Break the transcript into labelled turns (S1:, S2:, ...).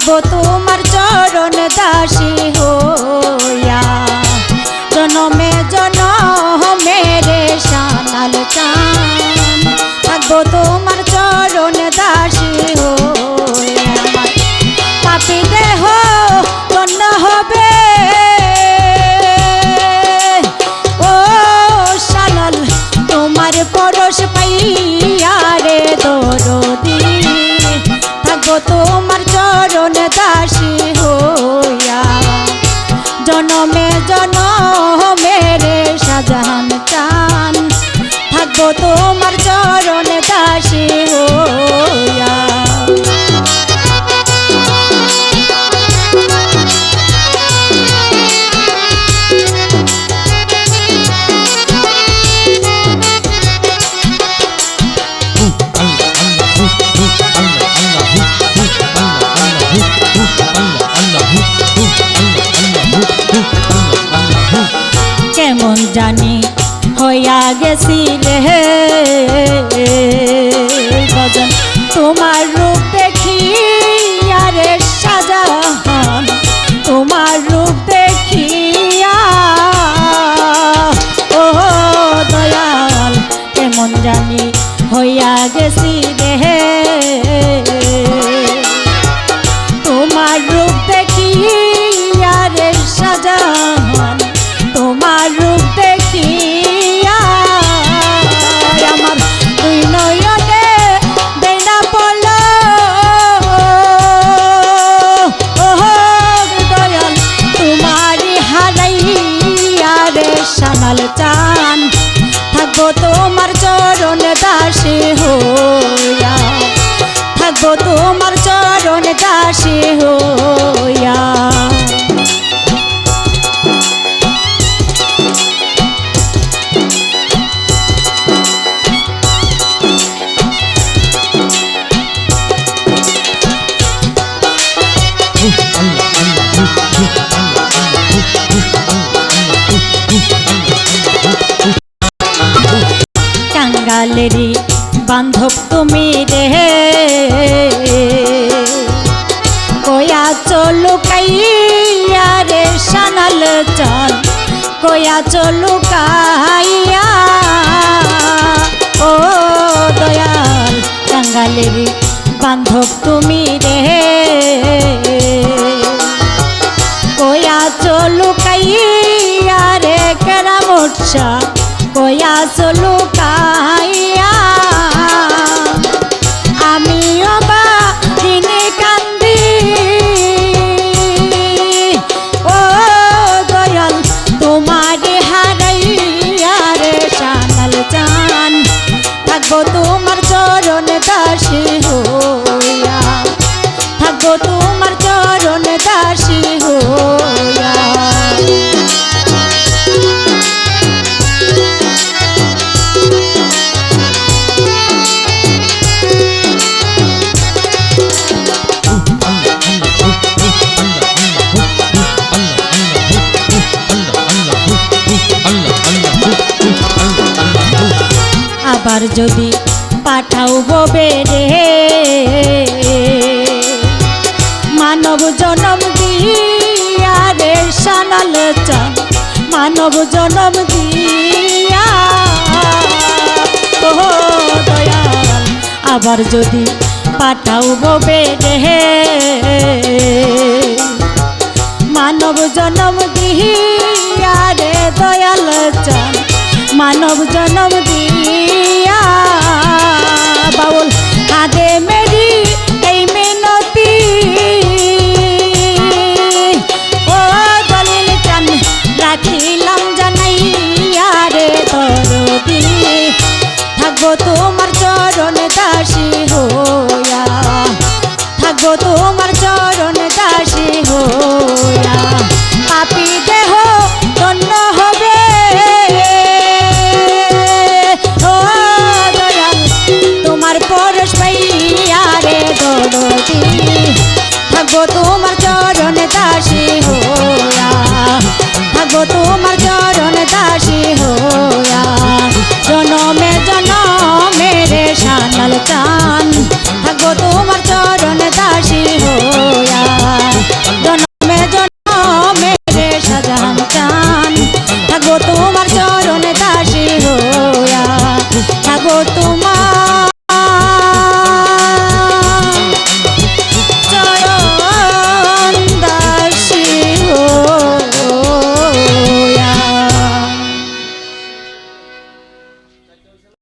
S1: থাকবো তোমার চরণ দাসী হইয়া জনমে জনমে রে সানাল চান থাকবো তোমার চরণ দাসী হইয়া আমার পাপী দেহ ধন্য হবে ও সানাল তোমার পরশ পাইয়া রে দরদি থাকবো তোমার চরণ দাসী হইয়া জনমে জনমে রে শাহজাহান চান থাকবো তোমার চরণ দাসী হইয়া কেমন জানি হইয়া গেছিলে ভজন তোমার রূপ দেখিয়া রে শাহজাহান তোমার রূপ দেখিয়া ও দয়াল কেমন জানি হইয়া গেছিলে তোমার রূপ দেখিয়া রে শাহজাহান তোমার রূপ দেখিয়া আমার দুই নয়নে দেনা পড়ল ও দয়াল তোমারই হারাইয়া রে সানাল চান থাকবো তোমার চরণ দাসী হইয়া থাকবো তোমার চরণ দাসী হইয়া কাঙ্গালেরি বান্ধব তুমি রে কয়া চলু কাইয়া রে সানাল চান কয়া চলু কাইয়া ও দয়াল কাঙ্গালেরি বান্ধব তুমি রে কয়া চলু কাইয়া রে কেরামুটসা কয়া চলু কাইয়া আমিও বা দিনে কান্দি ও দয়াল তোমার হারাইয়া রে সানাল চান থাকবো তোমার চরণ দাসী হইয়া থাকবো তোমার চরণ দাসী হইয়া আবার যদি পাঠাও ববে রে মানব জনম দিয়া রে সানাল চান মানব জনম দিয়া ও দয়াল আবার যদি পাঠাও ববে রে মানব জনম দিয়া রে দয়াল চান মানব জনম দিয়া বাউল আদে মেরি এই মিনতি ও দলিল চান রাখিলাম জানাইয়া রে দরদি থাকবো তোমার চরণ দাসী হইয়া থাকবো তোমার চরণ দাসী হইয়া পাপী দেহ ধন্য হবে ও দয়াল তোমার পরশ পাইয়া রে দরদি থাকবো তোমার চরণ দাসী হইয়া থাকবো তোমার চরণ দাসী হইয়া জনমে জনমে রে সানাল চান থাকবো তোমার চরণ দাসী হইয়া তোমার